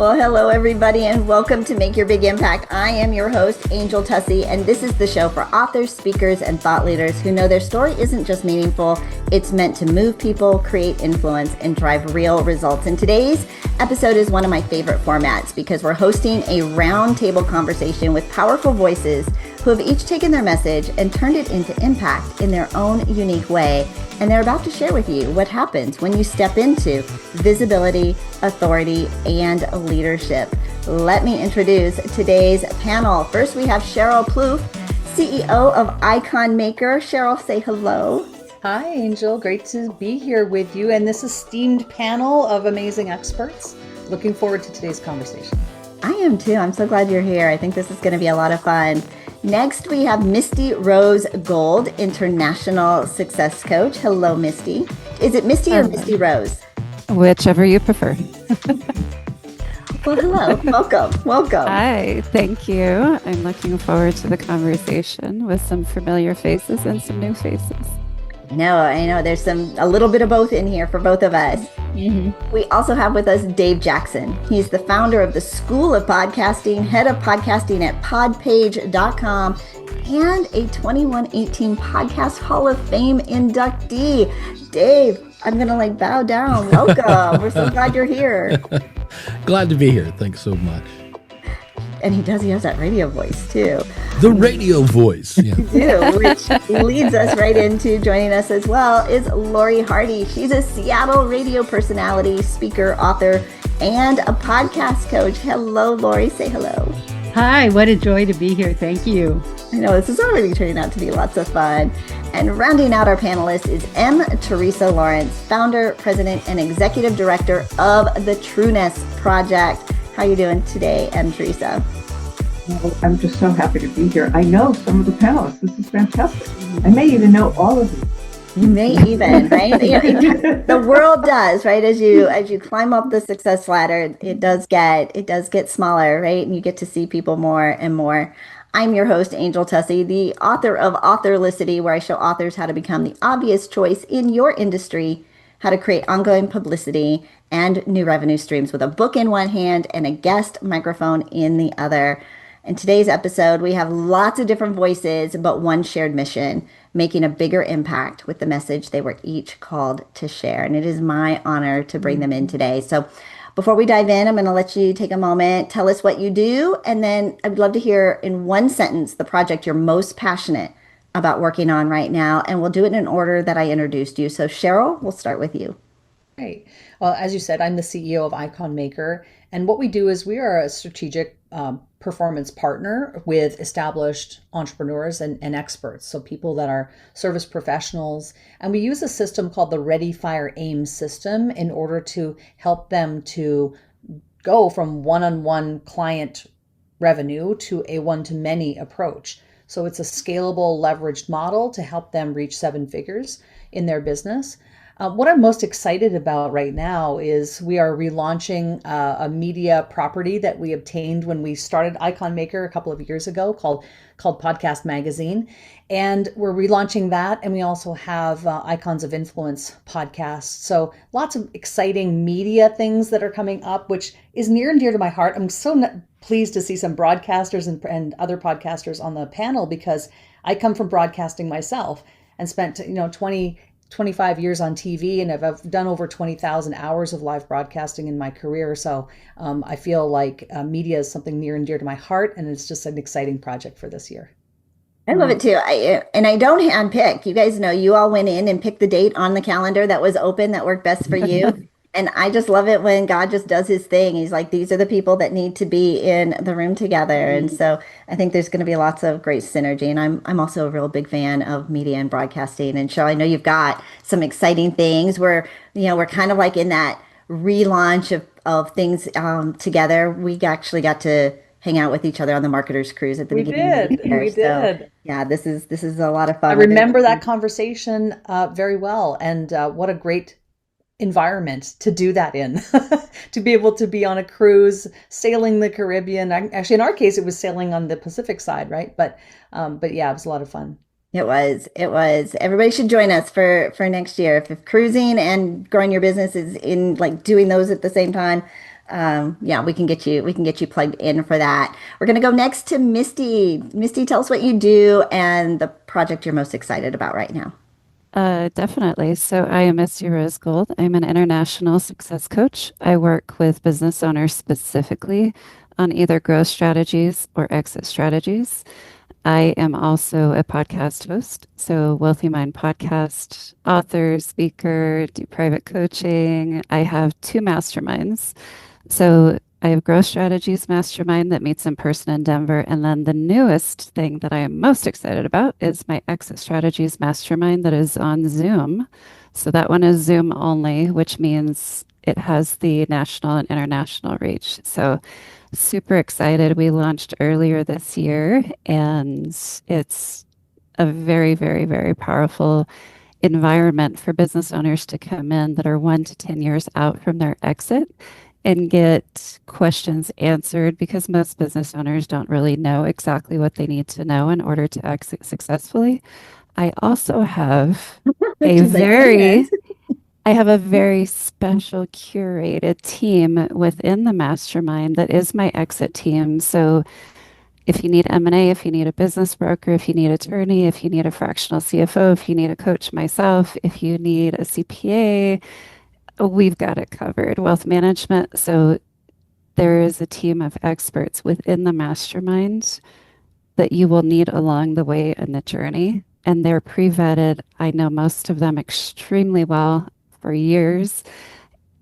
Well, hello, everybody, and welcome to Make Your Big Impact. I am your host, Angel Tuccy, and this is the show for authors, speakers, and thought leaders who know their story isn't just meaningful, it's meant to move people, create influence, and drive real results. And today's episode is one of my favorite formats because we're hosting a roundtable conversation with powerful voices who have each taken their message and turned it into impact in their own unique way. And they're about to share with you what happens when you step into visibility, authority, and leadership. Let me introduce today's panel. First, we have Sheryl Plouffe, CEO of Icon Maker. Sheryl, say hello. Hi, Angel. Great to be here with you and this esteemed panel of amazing experts. Looking forward to today's conversation. I am too. I'm so glad you're here. I think this is going to be a lot of fun. Next, we have Misty Rose Gold, International Success Coach. Hello, Misty. Is it Misty or Misty Rose? Whichever you prefer. Well, hello. Welcome. Hi, thank you. I'm looking forward to the conversation with some familiar faces and some new faces. I know. There's a little bit of both in here for both of us. Mm-hmm. We also have with us Dave Jackson. He's the founder of the School of Podcasting, head of podcasting at podpage.com, and a 2118 Podcast Hall of Fame inductee. Dave, I'm going to bow down. Welcome. We're so glad you're here. Glad to be here. Thanks so much. And he has that radio voice too. The radio voice. Yeah. Which leads us right into joining us as well is Laurie Hardie. She's a Seattle radio personality, speaker, author, and a podcast coach. Hello, Laurie. Say hello. Hi, what a joy to be here. Thank you. I know, this is already turning out to be lots of fun. And rounding out our panelists is M Teresa Lawrence, founder, president, and executive director of the Trueness Project. How are you doing today, M Teresa? Well, I'm just so happy to be here. I know some of the panelists. This is fantastic. I may even know all of them. You may even, right? The world does, right? As you climb up the success ladder, it does get smaller, right? And you get to see people more and more. I'm your host, Angel Tuccy, the author of Authorlicity, where I show authors how to become the obvious choice in your industry, how to create ongoing publicity and new revenue streams with a book in one hand and a guest microphone in the other. In today's episode, we have lots of different voices, but one shared mission, making a bigger impact with the message they were each called to share. And it is my honor to bring them in today. So before we dive in, I'm going to let you take a moment, tell us what you do, and then I'd love to hear in one sentence the project you're most passionate about working on right now. And we'll do it in order that I introduced you. So Sheryl, we'll start with you. Great. Well, as you said, I'm the CEO of Icon Maker. And what we do is we are a strategic performance partner with established entrepreneurs and experts. So people that are service professionals. And we use a system called the Ready, Fire, Aim system in order to help them to go from one-on-one client revenue to a one-to-many approach. So it's a scalable, leveraged model to help them reach seven figures in their business. What I'm most excited about right now is we are relaunching a media property that we obtained when we started Icon Maker a couple of years ago called Podcast Magazine. And we're relaunching that. And we also have Icons of Influence podcast. So lots of exciting media things that are coming up, which is near and dear to my heart. I'm so pleased to see some broadcasters and other podcasters on the panel because I come from broadcasting myself and spent 25 years on TV, and I've done over 20,000 hours of live broadcasting in my career. So I feel like media is something near and dear to my heart, and it's just an exciting project for this year. I love it too. I don't handpick. You guys know you all went in and picked the date on the calendar that was open, that worked best for you. And I just love it when God just does his thing. He's like, these are the people that need to be in the room together. And so I think there's going to be lots of great synergy. And I'm also a real big fan of media and broadcasting. And Sheryl, I know you've got some exciting things where, we're kind of like in that relaunch of things together. We actually got to hang out with each other on the Marketers Cruise at the beginning of the year. We did. Yeah, this is a lot of fun. I remember that conversation very well. And what a great environment to do that in, to be able to be on a cruise, sailing the Caribbean. Actually, in our case, it was sailing on the Pacific side, right? But yeah, it was a lot of fun. It was. Everybody should join us for next year. If cruising and growing your business is in doing those at the same time, yeah, we can get you plugged in for that. We're gonna go next to Misty. Misty, tell us what you do and the project you're most excited about right now. Definitely. So I am Misty Rose Gold. I'm an international success coach. I work with business owners specifically on either growth strategies or exit strategies. I am also a podcast host. So Wealthy Mind podcast, author, speaker, do private coaching. I have two masterminds. So I have Growth Strategies Mastermind that meets in person in Denver. And then the newest thing that I am most excited about is my Exit Strategies Mastermind that is on Zoom. So that one is Zoom only, which means it has the national and international reach. So super excited. We launched earlier this year, and it's a very, very, very powerful environment for business owners to come in that are 1 to 10 years out from their exit and get questions answered because most business owners don't really know exactly what they need to know in order to exit successfully. I also have a She's like, very I have a very special curated team within the mastermind that is my exit team. So if you need M&A, if you need a business broker, if you need attorney, if you need a fractional CFO, if you need a coach myself, if you need a CPA, we've got it covered. Wealth management. So there is a team of experts within the mastermind that you will need along the way in the journey. And they're pre-vetted. I know most of them extremely well for years,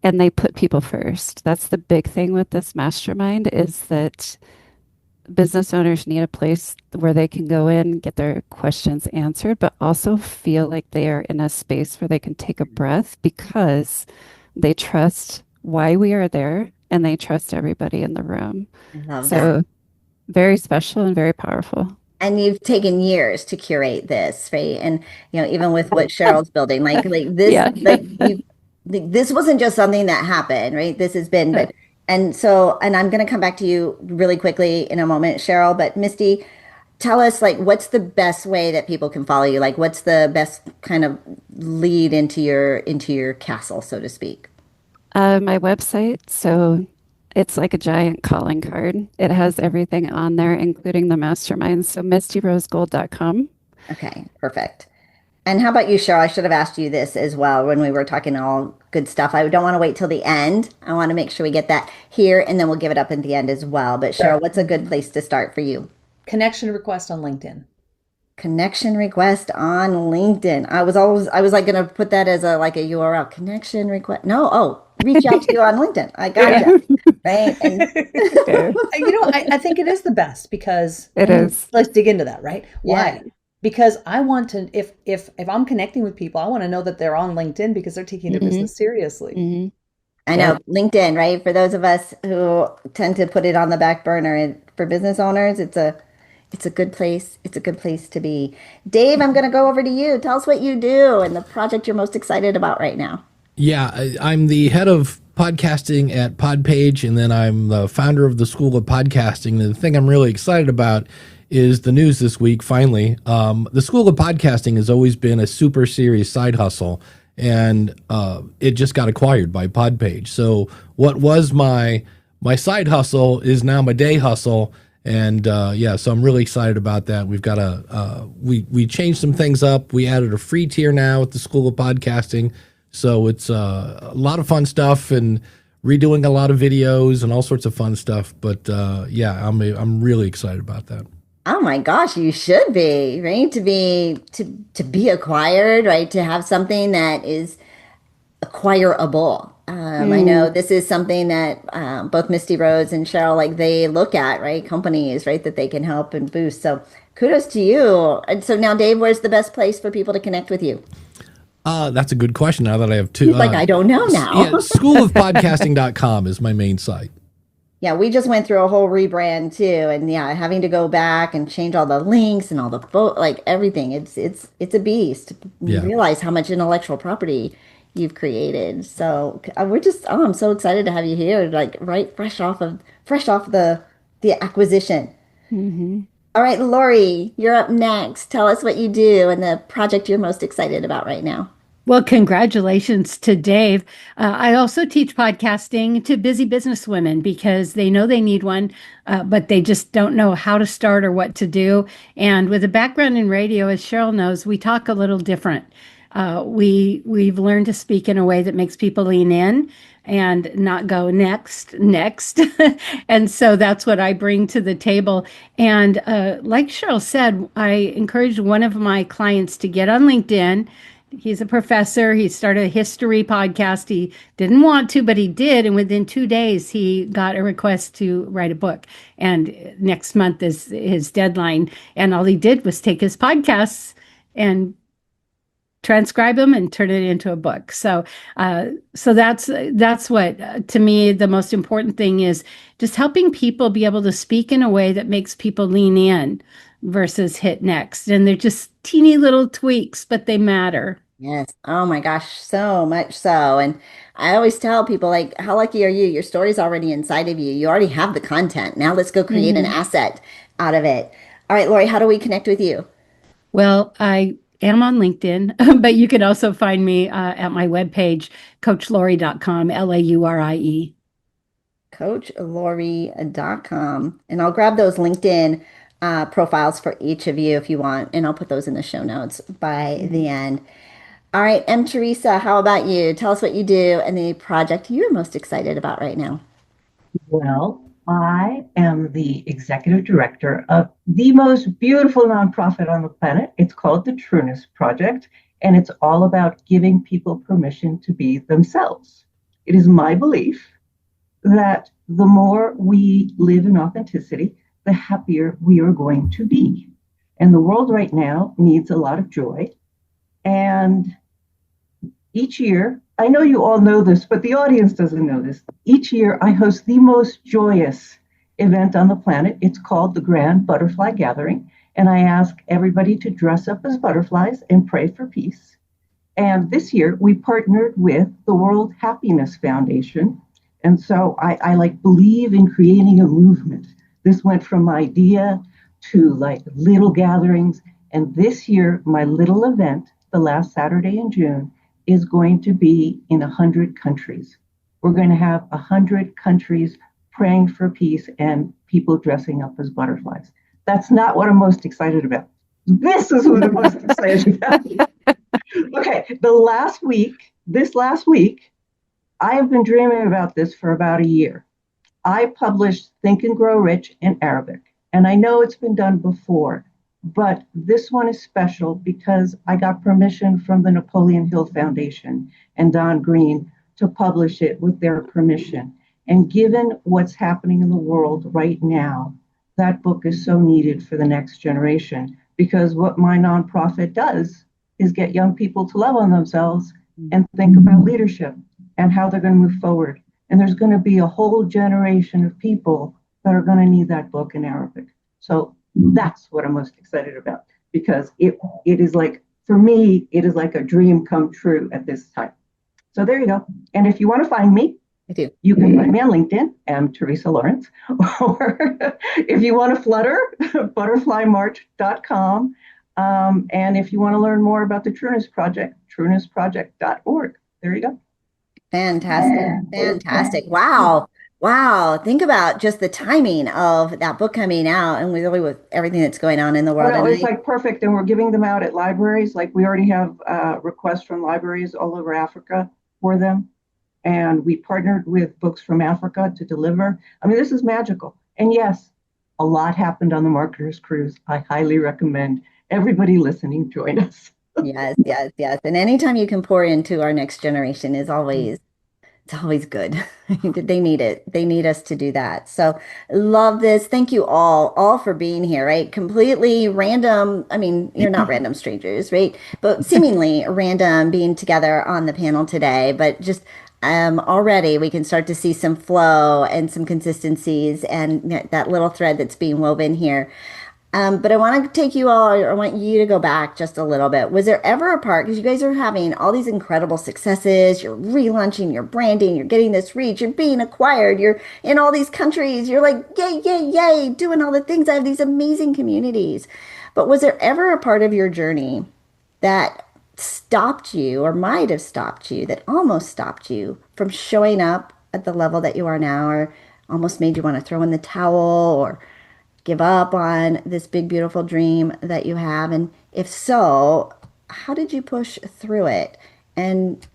and they put people first. That's the big thing with this mastermind is that business owners need a place where they can go in, get their questions answered, but also feel like they are in a space where they can take a breath because they trust why we are there and they trust everybody in the room. I love that. So very special and very powerful. And you've taken years to curate this, right? And even with what Cheryl's building, like this, Yeah. this wasn't just something that happened, right? This has been, but and I'm going to come back to you really quickly in a moment, Sheryl. But Misty, tell us what's the best way that people can follow you? Like, what's the best kind of lead into your castle, so to speak? My website. So it's like a giant calling card. It has everything on there, including the mastermind. So mistyrosegold.com. Okay, perfect. And how about you, Sheryl? I should have asked you this as well when we were talking all good stuff. I don't want to wait till the end. I want to make sure we get that here, and then we'll give it up at the end as well. But Sheryl, what's a good place to start for you? Connection request on LinkedIn. Connection request on LinkedIn. I was like going to put that as a URL. Connection request. No, reach out to you on LinkedIn. I got you. Right. And I think it is the best because It is. let's dig into that, right? Why? Yeah. Because I want to, if I'm connecting with people, I want to know that they're on LinkedIn because they're taking their business seriously. Mm-hmm. I know LinkedIn, right? For those of us who tend to put it on the back burner, and for business owners, it's a good place. It's a good place to be. Dave, I'm going to go over to you. Tell us what you do and the project you're most excited about right now. Yeah, I'm the head of podcasting at Podpage, and then I'm the founder of the School of Podcasting. And the thing I'm really excited about is the news this week, finally. The School of Podcasting has always been a super serious side hustle, and it just got acquired by Podpage. So what was my side hustle is now my day hustle. And so I'm really excited about that. We've got we changed some things up. We added a free tier now at the School of Podcasting. So it's a lot of fun stuff and redoing a lot of videos and all sorts of fun stuff. But I'm really excited about that. Oh my gosh, you should be, right? To be acquired, right? To have something that is acquirable. I know this is something that both Misty Rose and Sheryl, they look at, right? Companies, right? That they can help and boost. So kudos to you. And so now, Dave, where's the best place for people to connect with you? That's a good question now that I have two. I don't know now. Schoolofpodcasting.com is my main site. Yeah, we just went through a whole rebrand too, and having to go back and change all the links and all the everything. It's a beast. You realize how much intellectual property you've created. So I'm so excited to have you here, right fresh off the acquisition. Mm-hmm. All right, Laurie, you're up next. Tell us what you do and the project you're most excited about right now. Well, congratulations to Dave. I also teach podcasting to busy business women because they know they need one, but they just don't know how to start or what to do. And with a background in radio, as Sheryl knows, we talk a little different. We've learned to speak in a way that makes people lean in and not go next, next. And so that's what I bring to the table. And like Sheryl said, I encouraged one of my clients to get on LinkedIn. He's a professor. He started a history podcast. He didn't want to, but he did. And within 2 days, he got a request to write a book. And next month is his deadline. And all he did was take his podcasts and transcribe them and turn it into a book. So that's what to me the most important thing is, just helping people be able to speak in a way that makes people lean in versus hit next. And they're just teeny little tweaks, but they matter. Yes. Oh my gosh, so much so. And I always tell people, like, how lucky are you? Your story's already inside of you. You already have the content. Now let's go create an Mhm. asset out of it. All right, Lori, how do we connect with you? Well, I am on LinkedIn, but you can also find me at my webpage, coachlaurie.com, Laurie. CoachLaurie.com. And I'll grab those LinkedIn profiles for each of you if you want, and I'll put those in the show notes by the end. All right, M. Teresa, how about you? Tell us what you do and the project you're most excited about right now. Well, I am the executive director of the most beautiful nonprofit on the planet. It's called the Trueness Project, and it's all about giving people permission to be themselves. It is my belief that the more we live in authenticity, the happier we are going to be. And the world right now needs a lot of joy. And each year, I know you all know this, but the audience doesn't know this. Each year, I host the most joyous event on the planet. It's called the Grand Butterfly Gathering. And I ask everybody to dress up as butterflies and pray for peace. And this year, we partnered with the World Happiness Foundation. And so I like believe in creating a movement. This went from idea to like little gatherings. And this year, my little event, the last Saturday in June, is going to be in 100 countries. We're going to have 100 countries praying for peace and people dressing up as butterflies. That's not what I'm most excited about. This is what I'm most excited about. Okay, this last week, I have been dreaming about this for about a year. I published Think and Grow Rich in Arabic, and I know it's been done before, but this one is special because I got permission from the Napoleon Hill Foundation and Don Green to publish it with their permission. And given what's happening in the world right now, that book is so needed for the next generation, because what my nonprofit does is get young people to love on themselves and think about leadership and how they're going to move forward. And there's going to be a whole generation of people that are going to need that book in Arabic. So that's what I'm most excited about, because it is like, for me, it is like a dream come true at this time. So there you go. And if you want to find me, I do. you can find me on LinkedIn, M Teresa Lawrence, or if you want to flutter, butterflymarch.com. And if you want to learn more about the Trueness Project, truenessproject.org. There you go. Fantastic. Fantastic. Wow. Wow. Think about just the timing of that book coming out and really with everything that's going on in the world. Well, And it's like perfect. And we're giving them out at libraries. Like we already have requests from libraries all over Africa for them. And we partnered with Books from Africa to deliver. I mean, this is magical. And yes, a lot happened on the Marketers Cruise. I highly recommend everybody listening join us. yes, yes, yes. And anytime you can pour into our next generation is always, it's always good. They need it. They need us to do that. So love this. Thank you all for being here, right? Completely random. I mean, you're not random strangers, right? But seemingly random being together on the panel today, but just already we can start to see some flow and some consistencies and that little thread that's being woven here. But I want to take you all, I want you to go back just a little bit. Was there ever a part, because you guys are having all these incredible successes, you're relaunching your branding, you're getting this reach, you're being acquired, you're in all these countries, you're like, yay, yay, yay, doing all the things. I have these amazing communities. But was there ever a part of your journey that stopped you or might have stopped you, that almost stopped you from showing up at the level that you are now, or almost made you want to throw in the towel or give up on this big, beautiful dream that you have? And if so, how did you push through it? And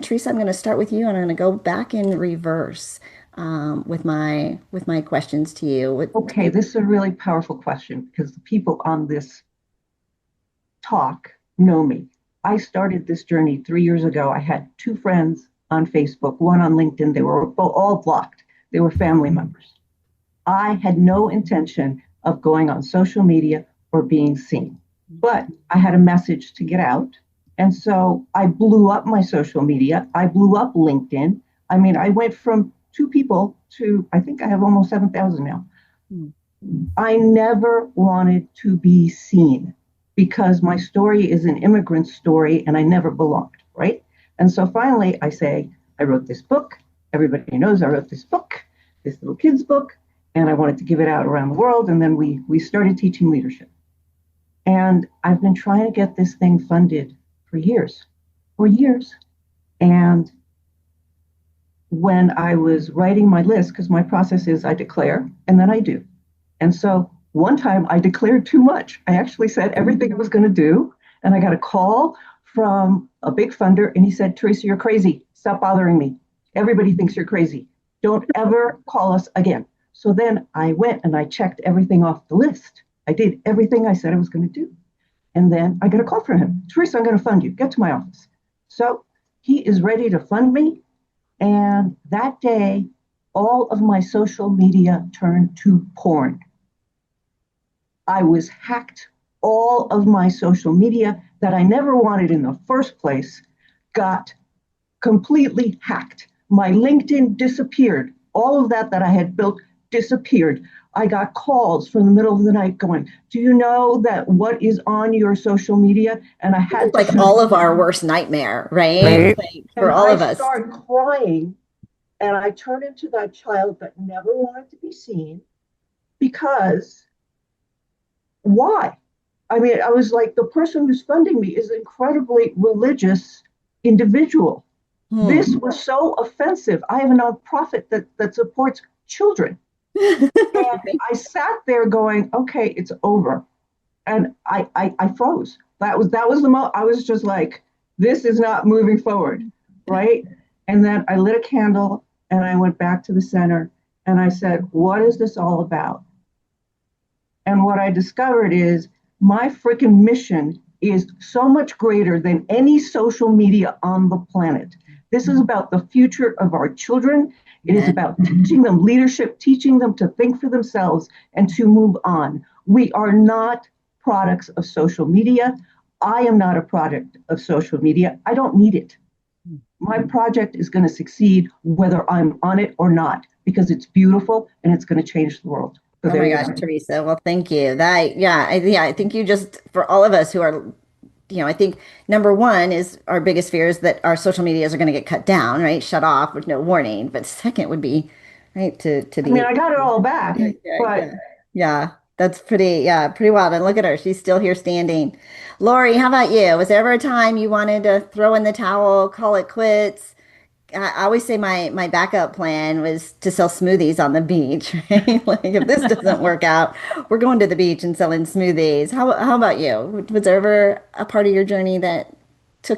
Teresa, I'm going to start with you, and I'm going to go back in reverse with my questions to you. Okay, this is a really powerful question because the people on this talk know me. I started this journey 3 years ago. I had two friends on Facebook, one on LinkedIn. They were all blocked. They were family members. I had no intention of going on social media or being seen, but I had a message to get out. And so I blew up my social media. I blew up LinkedIn. I mean, I went from 2 people to, I think I have almost 7,000 now. I never wanted to be seen because my story is an immigrant story and I never belonged, right? And so finally I say, I wrote this book. Everybody knows I wrote this book, this little kid's book, and I wanted to give it out around the world. And then we started teaching leadership. And I've been trying to get this thing funded for years. And when I was writing my list, because my process is I declare and then I do. And so one time I declared too much. I actually said everything I was going to do. And I got a call from a big funder and he said, Teresa, you're crazy. Stop bothering me. Everybody thinks you're crazy. Don't ever call us again. So then I went and I checked everything off the list. I did everything I said I was going to do. And then I got a call from him. Teresa, I'm going to fund you. Get to my office. So he is ready to fund me. And that day, all of my social media turned to porn. I was hacked. All of my social media that I never wanted in the first place got completely hacked. My LinkedIn disappeared. All of that I had built disappeared. I got calls from the middle of the night going, do you know that what is on your social media? And I had like all of our worst nightmare, right? Right. Like, for all of us. I started crying and I turned into that child that never wanted to be seen because why? I mean, I was like, the person who's funding me is an incredibly religious individual. This was so offensive. I have a nonprofit that supports children. And I sat there going, okay, it's over. And I froze. That was the moment. I was just like, this is not moving forward, right? And then I lit a candle and I went back to the center and I said, what is this all about? And what I discovered is my freaking mission is so much greater than any social media on the planet. This is about the future of our children. It is about teaching them leadership, teaching them to think for themselves and to move on. We are not products of social media. I am not a product of social media. I don't need it. My project is going to succeed whether I'm on it or not, because it's beautiful and it's going to change the world. So oh my gosh, Teresa. Well, thank you. I think you just, for all of us who are, I think number one is our biggest fear is that our social medias are going to get cut down, right? Shut off with no warning. But second would be, right, to be. I mean, I got it all back, but yeah, that's pretty wild. And look at her. She's still here standing. Laurie, how about you? Was there ever a time you wanted to throw in the towel, call it quits? I always say my backup plan was to sell smoothies on the beach, right? Like if this doesn't work out, we're going to the beach and selling smoothies. How about you? Was there ever a part of your journey that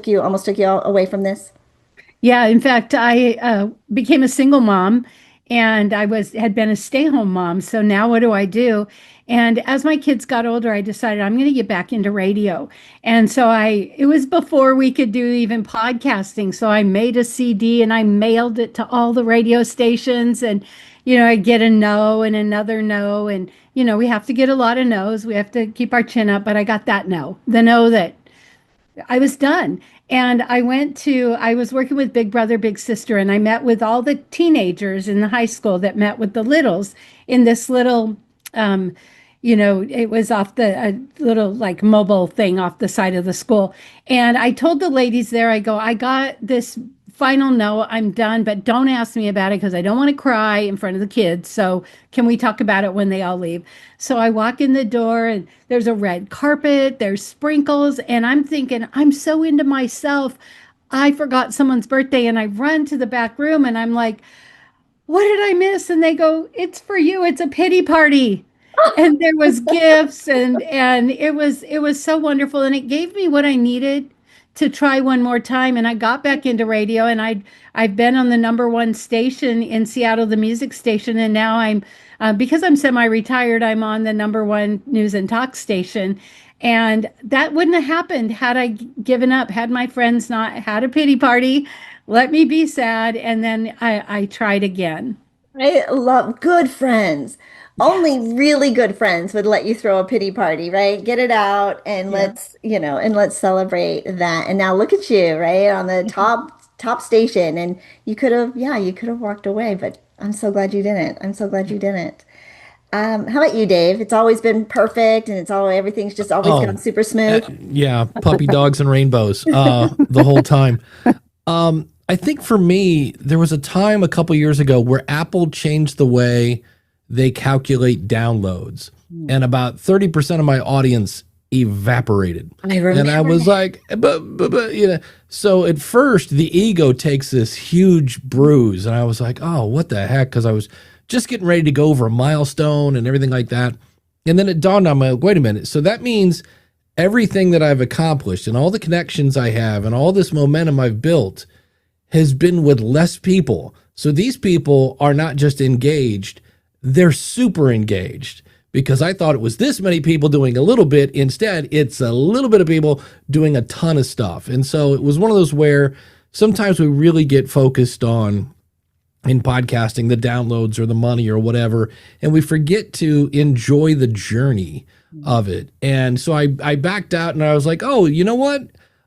almost took you away from this? Yeah, in fact, I became a single mom and had been a stay-home mom. So now what do I do? And as my kids got older, I decided I'm going to get back into radio. And so it was before we could do even podcasting. So I made a CD and I mailed it to all the radio stations and I get a no and another no. And, we have to get a lot of no's. We have to keep our chin up, but I got that no, the no that I was done. And I was working with Big Brother, Big Sister, and I met with all the teenagers in the high school that met with the littles in this little, it was off a little like mobile thing off the side of the school. And I told the ladies there, I go, I got this final no, I'm done, but don't ask me about it because I don't want to cry in front of the kids. So can we talk about it when they all leave? So I walk in the door and there's a red carpet, there's sprinkles, and I'm thinking, I'm so into myself. I forgot someone's birthday and I run to the back room and I'm like, what did I miss? And they go, it's for you. It's a pity party. And there was gifts and it was so wonderful. And it gave me what I needed to try one more time. And I got back into radio and I've been on the number one station in Seattle, the music station. And now I'm because I'm semi-retired, I'm on the number one news and talk station. And that wouldn't have happened had I given up, had my friends not had a pity party, let me be sad, and then I tried again. I love good friends. Only Yes. really good friends would let you throw a pity party, right? Get it out and Yeah. let's celebrate that. And now look at you, right? On the top station. And you could have walked away, but I'm so glad you didn't. I'm so glad you didn't. How about you, Dave? It's always been perfect and everything's just always gone Oh, super smooth. yeah, puppy dogs and rainbows the whole time. I think for me, there was a time a couple years ago where Apple changed the way they calculate downloads, and about 30% of my audience evaporated. I And I remember was that. like, but, you know, so at first the ego takes this huge bruise, and I was like, oh, what the heck? Because I was just getting ready to go over a milestone and everything like that. And then it dawned on me, wait a minute. So that means everything that I've accomplished and all the connections I have and all this momentum I've built has been with less people. So these people are not just engaged, they're super engaged, because I thought it was this many people doing a little bit. Instead, it's a little bit of people doing a ton of stuff. And so it was one of those where sometimes we really get focused on in podcasting the downloads or the money or whatever, and we forget to enjoy the journey of it. And so I backed out and I was like, oh, you know what?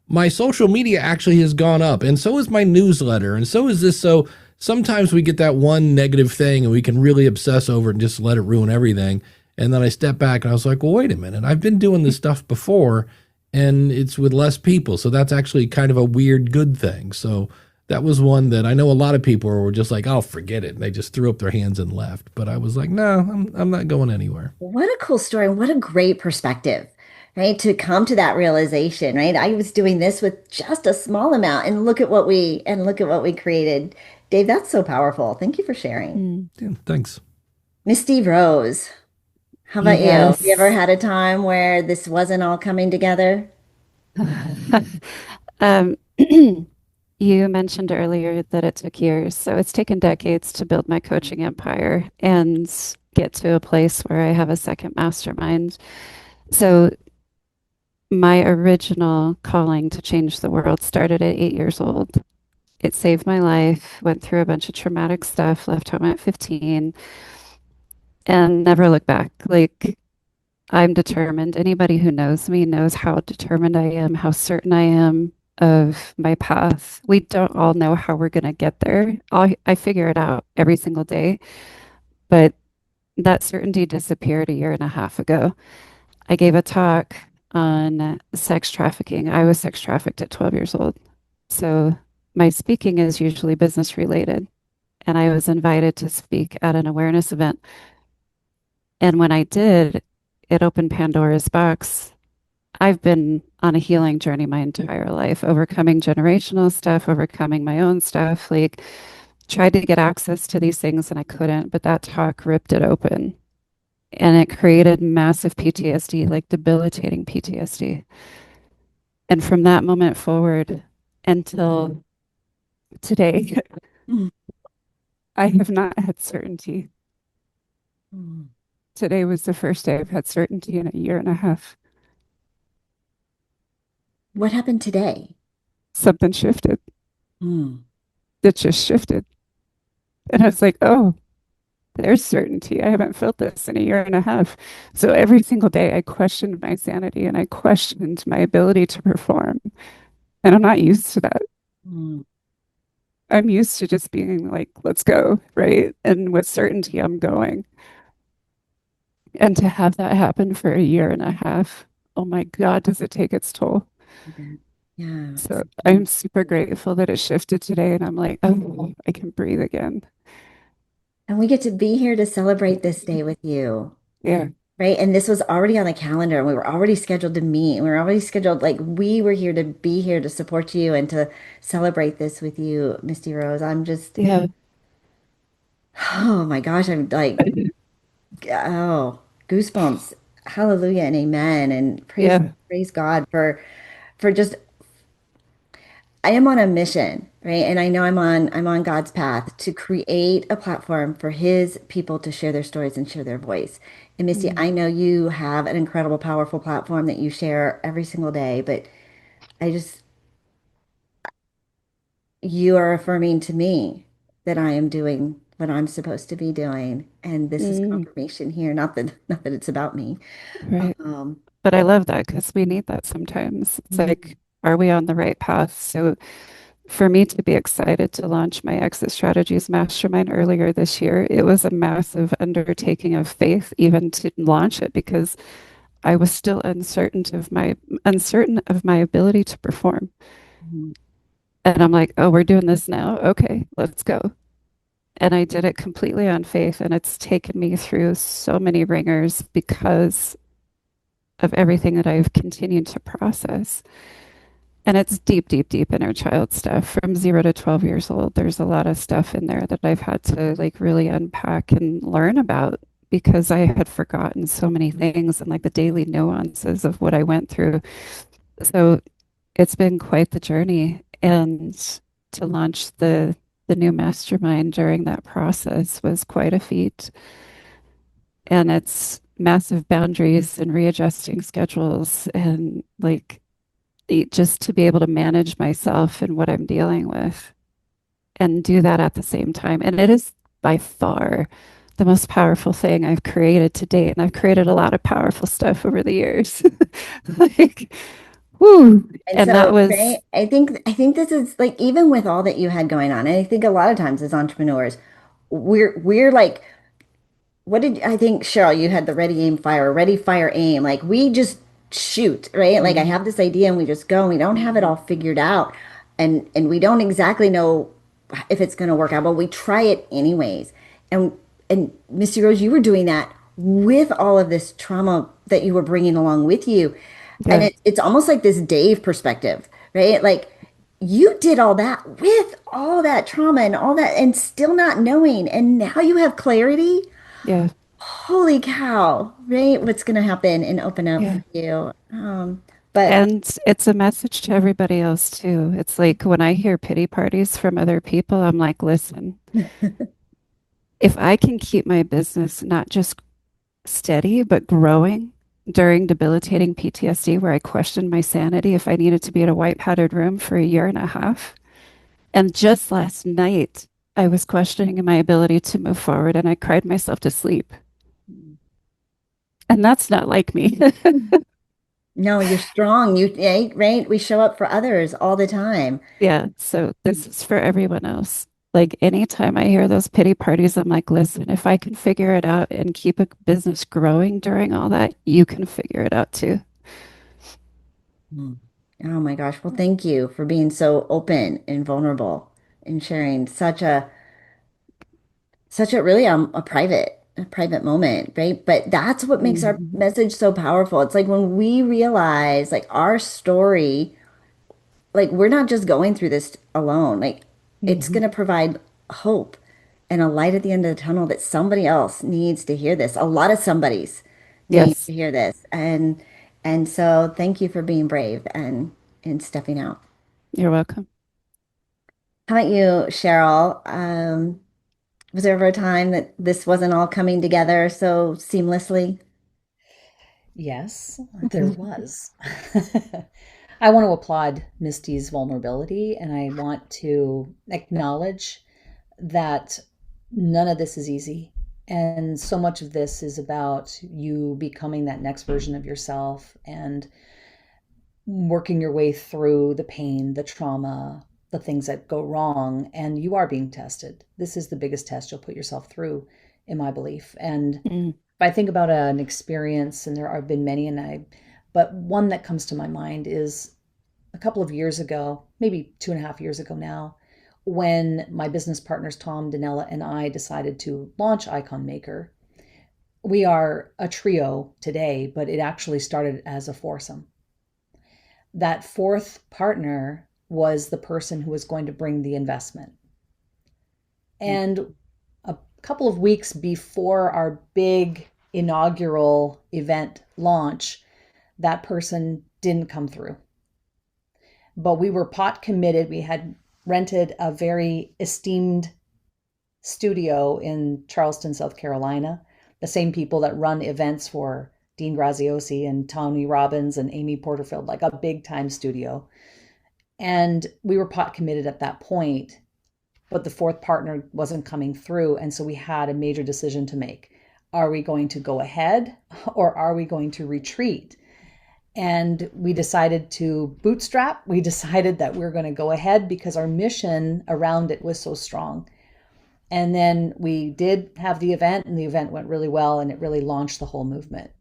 My social media actually has gone up, and so is my newsletter, and so is this. So sometimes we get that one negative thing and we can really obsess over it and just let it ruin everything. And then I stepped back and I was like, well, wait a minute. I've been doing this stuff before and it's with less people. So that's actually kind of a weird good thing. So that was one that I know a lot of people were just like, oh, forget it. And they just threw up their hands and left. But I was like, no, I'm not going anywhere. What a cool story. What a great perspective, right? To come to that realization, right? I was doing this with just a small amount and look at what we created. Dave, that's so powerful. Thank you for sharing. Mm. Yeah, thanks. Misty Rose, how about you? Have you ever Yes. had a time where this wasn't all coming together? Um, you mentioned earlier that it took years, so it's taken decades to build my coaching empire and get to a place where I have a second mastermind. So my original calling to change the world started at 8 years old. It saved my life, went through a bunch of traumatic stuff, left home at 15, and never looked back. Like, I'm determined. Anybody who knows me knows how determined I am, how certain I am of my path. We don't all know how we're going to get there. I figure it out every single day, but that certainty disappeared a year and a half ago. I gave a talk on sex trafficking. I was sex trafficked at 12 years old. So my speaking is usually business related, and I was invited to speak at an awareness event. And when I did, it opened Pandora's box. I've been on a healing journey my entire life, overcoming generational stuff, overcoming my own stuff, like tried to get access to these things and I couldn't, but that talk ripped it open. And it created massive PTSD, like debilitating PTSD. And from that moment forward until today, Mm. I have not had certainty. Mm. Today was the first day I've had certainty in a year and a half. What happened today? Something shifted. Mm. It just shifted. And I was like, oh, there's certainty. I haven't felt this in a year and a half. So every single day I questioned my sanity and I questioned my ability to perform. And I'm not used to that. Mm. I'm used to just being like, let's go, right? And with certainty, I'm going. And to have that happen for a year and a half, oh my God, does it take its toll? Yeah. Yeah. So I'm super grateful that it shifted today, and I'm like, oh, I can breathe again. And we get to be here to celebrate this day with you. Yeah, Right. And this was already on the calendar and we were already scheduled to meet. And we were already scheduled, like we were here to be here to support you and to celebrate this with you, Misty Rose. I'm just, yeah, oh my gosh, I'm like, oh, goosebumps. Hallelujah and amen. And yeah. praise God for just I am on a mission, right? And I know I'm on God's path to create a platform for his people to share their stories and share their voice. And Misty, Mm, I know you have an incredible, powerful platform that you share every single day, but I just you are affirming to me that I am doing what I'm supposed to be doing. And this is mm, confirmation here, not that it's about me. right. Um, But I love that because we need that sometimes. It's mhm, like, are we on the right path? So for me to be excited to launch my Exit Strategies Mastermind earlier this year, it was a massive undertaking of faith even to launch it because I was still uncertain of my ability to perform. mhm. And I'm like, oh, we're doing this now. Okay, let's go. And I did it completely on faith, and it's taken me through so many ringers because of everything that I've continued to process. And it's deep, deep, deep inner child stuff from 0 to 12 years old. There's a lot of stuff in there that I've had to like really unpack and learn about because I had forgotten so many things and like the daily nuances of what I went through. So it's been quite the journey. And to launch the new mastermind during that process was quite a feat. And it's massive boundaries and readjusting schedules and like just to be able to manage myself and what I'm dealing with and do that at the same time. And it is by far the most powerful thing I've created to date. And I've created a lot of powerful stuff over the years. Like, whoo. And And that so, right, was, I think this is like even with all that you had going on, and I think a lot of times as entrepreneurs, we're like what did I think, Cheryl, you had the ready, aim, fire, ready, fire, aim. Like we just shoot, right? Like I have this idea and we just go and we don't have it all figured out. And we don't exactly know if it's going to work out, but we try it anyways. And and Misty Rose, you were doing that with all of this trauma that you were bringing along with you. And yeah, it's almost like this Dave perspective, right? Like you did all that with all that trauma and all that and still not knowing. And now you have clarity. yeah, Holy cow, right? What's going to happen and open up for yeah. you. But And it's a message to everybody else too. It's like when I hear pity parties from other people, I'm like, listen, if I can keep my business not just steady, but growing during debilitating PTSD, where I questioned my sanity if I needed to be in a white padded room for a year and a half. And just last night, I was questioning my ability to move forward and I cried myself to sleep. And that's not like me. no, you're strong. You, right? We show up for others all the time. Yeah. So this is for everyone else. Like anytime I hear those pity parties, I'm like, listen, if I can figure it out and keep a business growing during all that, you can figure it out too. Mm. Oh my gosh. Well, thank you for being so open and vulnerable and sharing such a really a private moment, right? But that's what makes our message so powerful. It's like when we realize like our story, like we're not just going through this alone. Like it's Mhm. going to provide hope and a light at the end of the tunnel that somebody else needs to hear this. A lot of somebody's need Yes, to hear this. And so thank you for being brave and stepping out. you're welcome. How about you, Cheryl? Was there ever a time that this wasn't all coming together so seamlessly? Yes, there was. I want to applaud Misty's vulnerability and I want to acknowledge that none of this is easy. And so much of this is about you becoming that next version of yourself and working your way through the pain, the trauma, the things that go wrong. And you are being tested. This is the biggest test you'll put yourself through, in my belief. And Mm, if I think about an experience, and there have been many, but one that comes to my mind is a couple of years ago, maybe 2.5 years ago now, when my business partners, Tom, Danella, and I decided to launch Icon Maker. We are a trio today, but it actually started as a foursome. That fourth partner was the person who was going to bring the investment. And a couple of weeks before our big inaugural event launch, that person didn't come through. But we were pot committed. We had rented a very esteemed studio in Charleston, South Carolina, the same people that run events for Dean Graziosi and Tony Robbins and Amy Porterfield, like a big time studio. And we were pot committed at that point, but the fourth partner wasn't coming through. And so we had a major decision to make. Are we going to go ahead or are we going to retreat? And we decided to bootstrap. We decided that we were going to go ahead because our mission around it was so strong. And then we did have the event, and the event went really well, and it really launched the whole movement.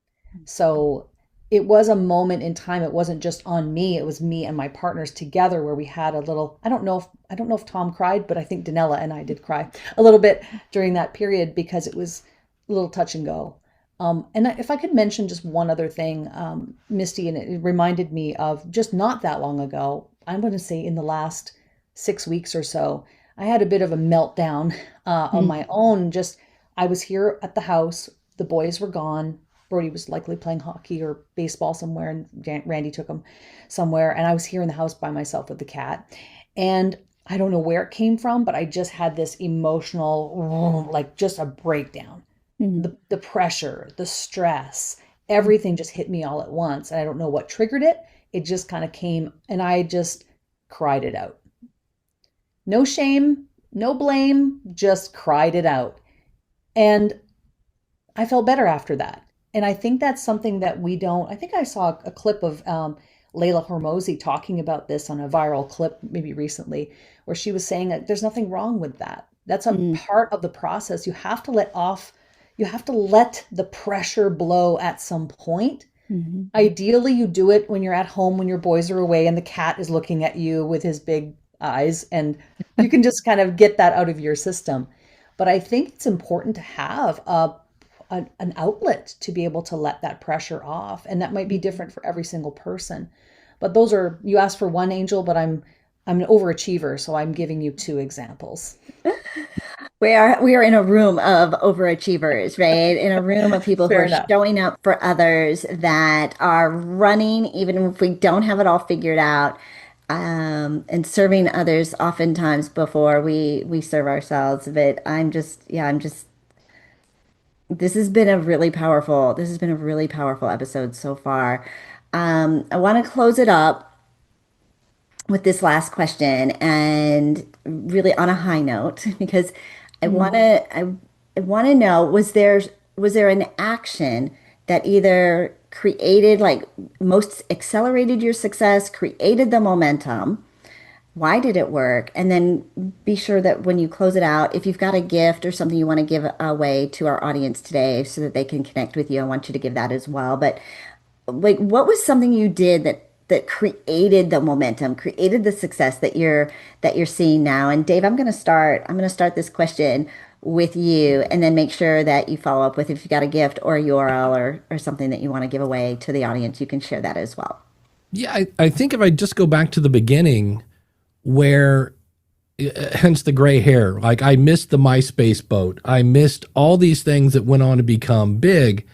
So it was a moment in time. It wasn't just on me. It was me and my partners together where we had a little, I don't know if Tom cried, but I think Danella and I did cry a little bit during that period because it was a little touch and go. And if I could mention just one other thing, Misty, and it reminded me of just not that long ago, I'm going to say in the last 6 weeks or so, I had a bit of a meltdown on my own. I was here at the house. The boys were gone. Brody was likely playing hockey or baseball somewhere, and Randy took him somewhere. And I was here in the house by myself with the cat. And I don't know where it came from, but I just had this emotional, like just a breakdown. The pressure, the stress, everything just hit me all at once. And I don't know what triggered it. It just kind of came, and I just cried it out. No shame, no blame, just cried it out. And I felt better after that. And I think that's something that we don't, I think I saw a clip of Layla Hormozi talking about this on a viral clip maybe recently, where she was saying that there's nothing wrong with that. That's a part of the process. You have to let the pressure blow at some point. Ideally, you do it when you're at home, when your boys are away and the cat is looking at you with his big eyes, and you can just kind of get that out of your system. But I think it's important to have an outlet to be able to let that pressure off. And that might be different for every single person. But those are, you asked for one, Angel, but I'm an overachiever, so I'm giving you 2 examples. We are in a room of overachievers, right? In a room of people who are showing up for others, that are running, even if we don't have it all figured out, and serving others oftentimes before we serve ourselves. But this has been a really powerful episode so far. I want to close it up with this last question, and really on a high note, because I want to know, was there an action that either created, like, most accelerated your success, created the momentum? Why did it work? And then be sure that when you close it out, if you've got a gift or something you want to give away to our audience today so that they can connect with you, I want you to give that as well. But like, what was something you did that created the momentum, created the success that you're seeing now? And Dave, I'm going to start this question with you, and then make sure that you follow up with, if you've got a gift or a URL or something that you want to give away to the audience, you can share that as well. Yeah, I think if I just go back to the beginning, where, hence the gray hair, like I missed the MySpace boat. I missed all these things that went on to become big.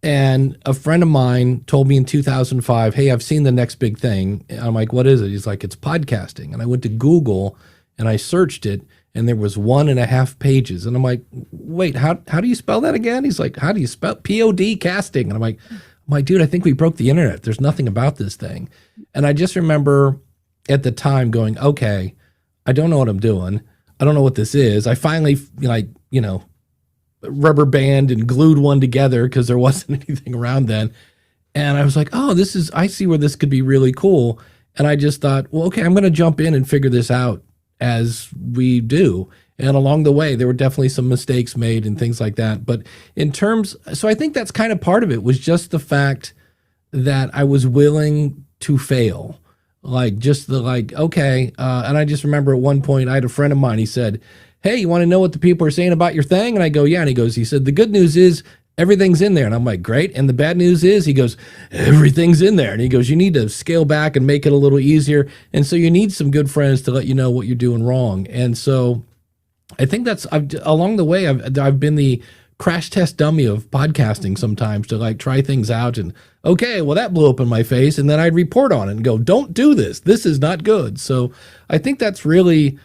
And a friend of mine told me in 2005, hey, I've seen the next big thing. And I'm like, what is it? He's like, it's podcasting. And I went to Google and I searched it, and there was 1.5 pages. And I'm like, wait, how do you spell that again? He's like, how do you spell POD casting? And I'm like, dude, I think we broke the internet. There's nothing about this thing. And I just remember at the time going, okay, I don't know what I'm doing. I don't know what this is. I finally, rubber band and glued one together because there wasn't anything around then. And I was like, oh, I see where this could be really cool. And I just thought, well, okay, I'm going to jump in and figure this out as we do. And along the way, there were definitely some mistakes made and things like that. But so I think that's kind of part of it, was just the fact that I was willing to fail. Like just the like, okay. And I just remember at one point I had a friend of mine, he said, "Hey, you want to know what the people are saying about your thing?" And I go, "Yeah." And he said, "The good news is everything's in there." And I'm like, "Great." And the bad news is, he goes, "Everything's in there." And he goes, "You need to scale back and make it a little easier. And so you need some good friends to let you know what you're doing wrong." And so I think along the way, I've been the crash test dummy of podcasting sometimes to like try things out and okay, well that blew up in my face, and then I'd report on it and go, "Don't do this. This is not good." So I think that's really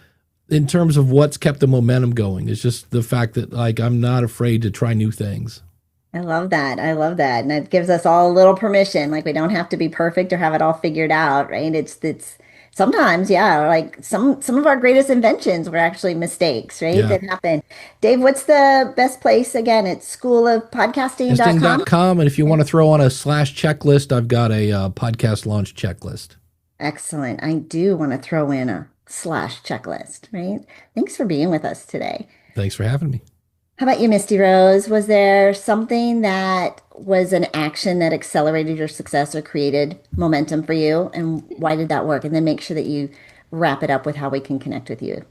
in terms of what's kept the momentum going is just the fact that like I'm not afraid to try new things. I love that. I love that. And it gives us all a little permission. Like we don't have to be perfect or have it all figured out, right? It's sometimes, yeah, like some of our greatest inventions were actually mistakes, right? Yeah. That happen. Dave, what's the best place again? It's schoolofpodcasting.com. Testing.com. And if you want to throw on a slash checklist, I've got a podcast launch checklist. Excellent. I do want to throw in a slash checklist, right? Thanks for being with us today. Thanks for having me. How about you, Misty Rose? Was there something that was an action that accelerated your success or created momentum for you? And why did that work? And then make sure that you wrap it up with how we can connect with you.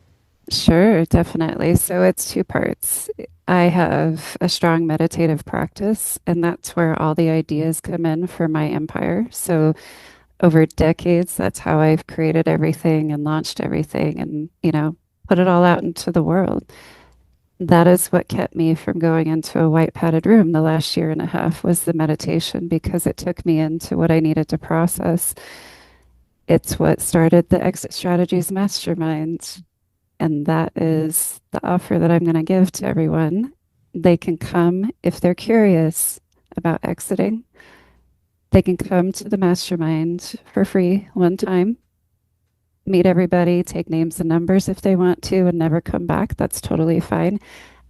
Sure, definitely. So it's two parts. I have a strong meditative practice, and that's where all the ideas come in for my empire. So over decades, that's how I've created everything and launched everything and, put it all out into the world. That is what kept me from going into a white padded room the last year and a half was the meditation because it took me into what I needed to process. It's what started the Exit Strategies Mastermind. And that is the offer that I'm going to give to everyone. They can come if they're curious about exiting. They can come to the mastermind for free one time, meet everybody, take names and numbers if they want to, and never come back. That's totally fine.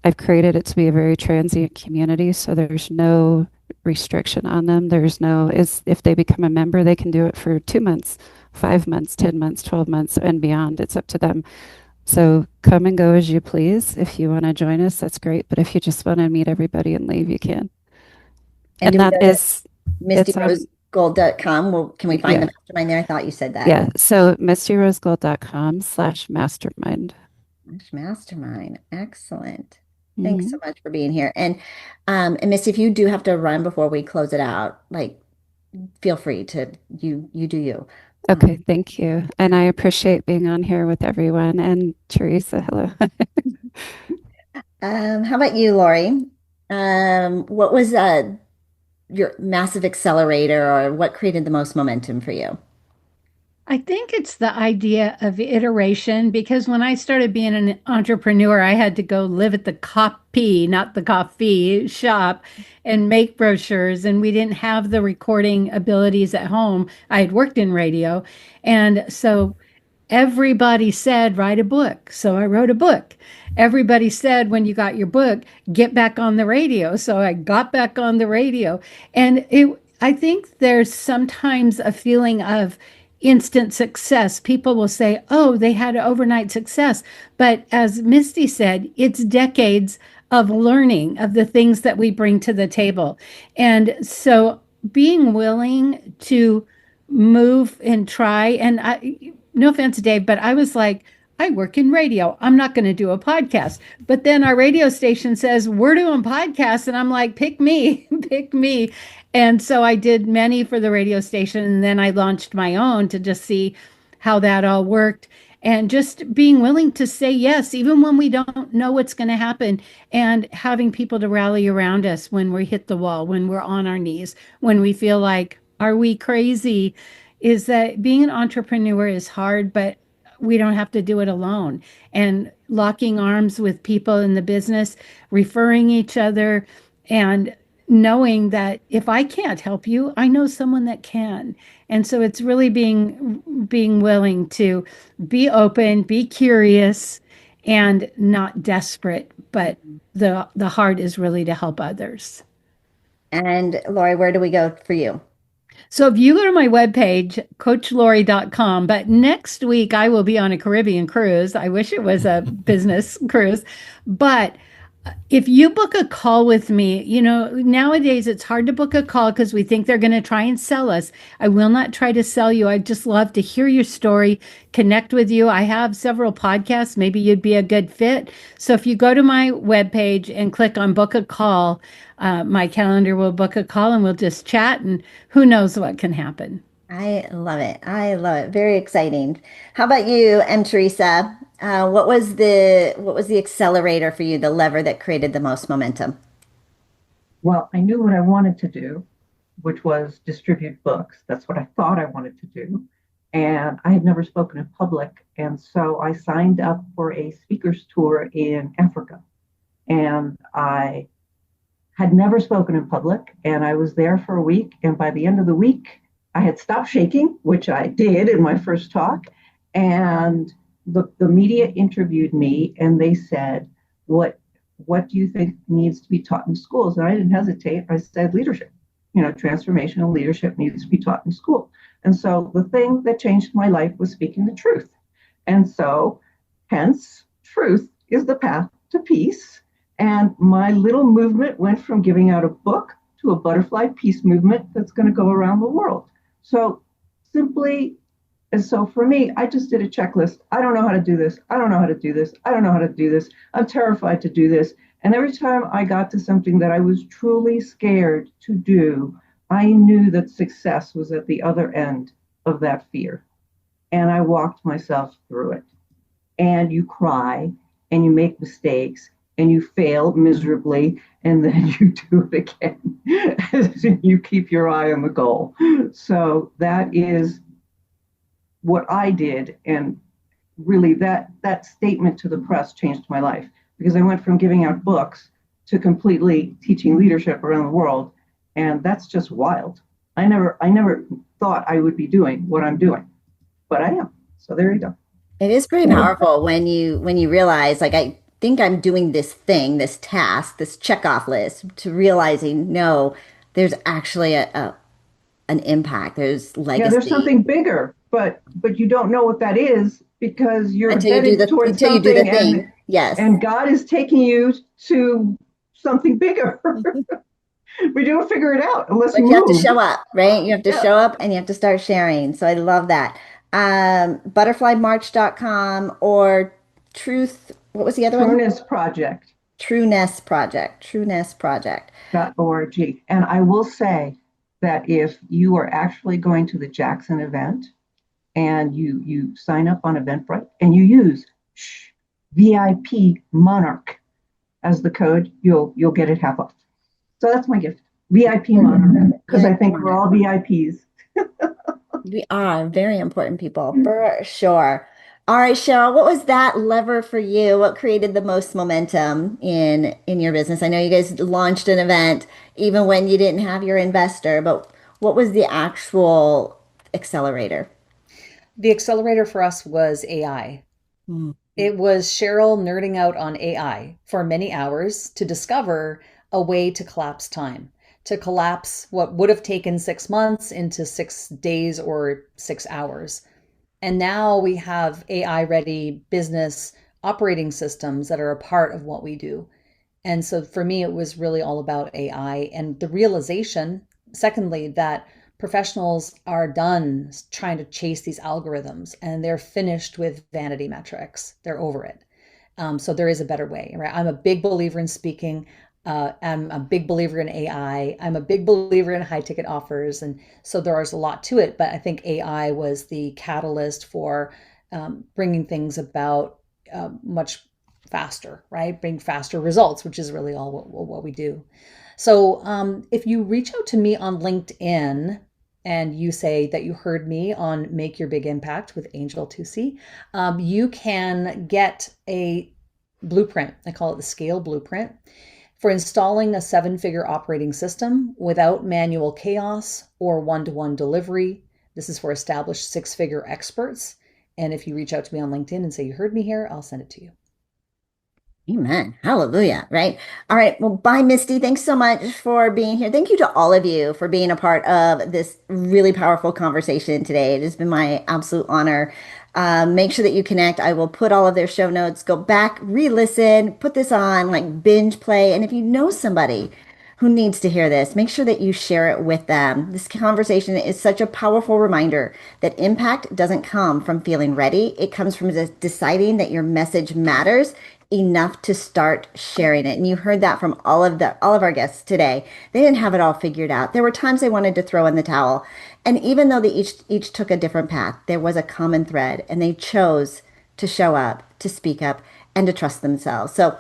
I've created it to be a very transient community, so there's no restriction on them. If they become a member, they can do it for 2 months, 5 months, 10 months, 12 months, and beyond. It's up to them. So come and go as you please. If you want to join us, that's great. But if you just want to meet everybody and leave, you can. And do we go to it's mistyrosegold.com? Well, can we find yeah. the mastermind there? I thought you said that. Yeah. So mistyrosegold.com/mastermind. Mastermind. Excellent. Mhm. Thanks so much for being here. And Misty, if you do have to run before we close it out, like feel free to you do you. Okay, thank you. And I appreciate being on here with everyone. And Teresa, hello. How about you, Laurie? What was your massive accelerator or what created the most momentum for you? I think it's the idea of iteration because when I started being an entrepreneur, I had to go live at the copy, not the coffee shop, and make brochures. And we didn't have the recording abilities at home. I had worked in radio. And so everybody said, write a book. So I wrote a book. Everybody said, when you got your book, get back on the radio. So I got back on the radio. I think there's sometimes a feeling of instant success. People will say, oh, they had overnight success. But as Misty said, it's decades of learning of the things that we bring to the table. And so being willing to move and try, and no offense, Dave, but I was like, I work in radio. I'm not going to do a podcast. But then our radio station says, we're doing podcasts. And I'm like, pick me, pick me. And so I did many for the radio station. And then I launched my own to just see how that all worked. And just being willing to say yes, even when we don't know what's going to happen, and having people to rally around us when we hit the wall, when we're on our knees, when we feel like, are we crazy? Is that being an entrepreneur is hard, but we don't have to do it alone. And locking arms with people in the business, referring each other, and knowing that if I can't help you, I know someone that can. And so it's really being willing to be open, be curious, and not desperate, but the heart is really to help others. And Laurie, where do we go for you? So if you go to my webpage, coachlaurie.com, but next week I will be on a Caribbean cruise. I wish it was a business cruise, but If you book a call with me, nowadays it's hard to book a call because we think they're going to try and sell us. I will not try to sell you. I'd just love to hear your story, connect with you. I have several podcasts. Maybe you'd be a good fit. So if you go to my webpage and click on book a call, my calendar will book a call and we'll just chat, and who knows what can happen. I love it. I love it. Very exciting. How about you, M Teresa? What was the accelerator for you, the lever that created the most momentum? Well, I knew what I wanted to do, which was distribute books. That's what I thought I wanted to do. And I had never spoken in public. And so I signed up for a speaker's tour in Africa. And I had never spoken in public. And I was there for a week. And by the end of the week, I had stopped shaking, which I did in my first talk. And the media interviewed me and they said, what do you think needs to be taught in schools? And I didn't hesitate. I said leadership. Transformational leadership needs to be taught in school. And so the thing that changed my life was speaking the truth. And so, hence, truth is the path to peace. And my little movement went from giving out a book to a butterfly peace movement that's going to go around the world. So simply, and so for me, I just did a checklist. I don't know how to do this. I don't know how to do this. I don't know how to do this. I'm terrified to do this. And every time I got to something that I was truly scared to do, I knew that success was at the other end of that fear. And I walked myself through it. And you cry and you make mistakes and you fail miserably and then you do it again. You keep your eye on the goal. So that is what I did, and really that statement to the press changed my life, because I went from giving out books to completely teaching leadership around the world, and that's just wild. I never thought I would be doing what I'm doing, but I am. So there you go. It is pretty powerful when you realize, like, I think I'm doing this thing, this task, this checkoff list, to realizing no, there's actually an impact. There's Yeah, there's legacy. something bigger, but you don't know what that is because you're Until headed towards until you do the something, thing. Yes. and God is taking you to something bigger. We don't figure it out unless But we you have to move. show up, right? You have to Yeah. show up and you have to start sharing. So I love that. Butterflymarch.com or Truth, what was the other one? Trueness Project. Trueness Project. Trueness Project. .org. And I will say that if you are actually going to the Jackson event and you sign up on Eventbrite and you use VIP Monarch as the code, you'll get it half off. So that's my gift. VIP Monarch, because I think we're all VIPs. We are very important people, for sure. All right, Cheryl, what was that lever for you? What created the most momentum in your business? I know you guys launched an event even when you didn't have your investor, but what was the actual accelerator? The accelerator for us was AI. It was Cheryl nerding out on AI for many hours to discover a way to collapse time, to collapse what would have taken 6 months into 6 days or 6 hours. And now we have AI ready business operating systems that are a part of what we do. And so for me, it was really all about AI and the realization, secondly, that professionals are done trying to chase these algorithms and they're finished with vanity metrics. They're over it. So there is a better way, right? I'm a big believer in speaking. I'm a big believer in AI. I'm a big believer in high ticket offers. And so there's a lot to it. But I think AI was the catalyst for bringing things about much faster, right? Bring faster results, which is really all what we do. So if you reach out to me on LinkedIn and you say that you heard me on Make Your Big Impact with Angel Tuccy, you can get a blueprint. I call it the Scale Blueprint for installing a 7-figure operating system without manual chaos or one-to-one delivery. This is for established 6-figure experts. And if you reach out to me on LinkedIn and say you heard me here, I'll send it to you. Amen. Hallelujah. Right. All right. Well, bye, Misty. Thanks so much for being here. Thank you to all of you for being a part of this really powerful conversation today. It has been my absolute honor. Make sure that you connect. I will put all of their show notes. Go back, re-listen, put this on, like binge play. And if you know somebody who needs to hear this, make sure that you share it with them. This conversation is such a powerful reminder that impact doesn't come from feeling ready. It comes from deciding that your message matters enough to start sharing it. And you heard that from all of our guests today. They didn't have it all figured out. There were times they wanted to throw in the towel. And even though they each took a different path, there was a common thread, and they chose to show up, to speak up, and to trust themselves. So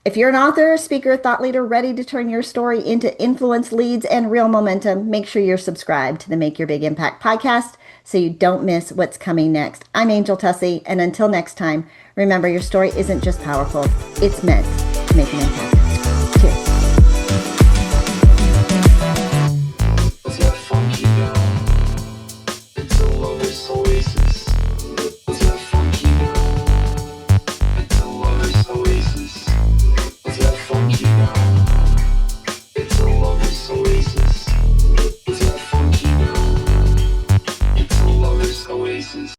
if you're an author, speaker, thought leader ready to turn your story into influence, leads, and real momentum, make sure you're subscribed to the Make Your Big Impact podcast so you don't miss what's coming next. I'm Angel Tuccy, and until next time, remember your story isn't just powerful, it's meant to make an impact.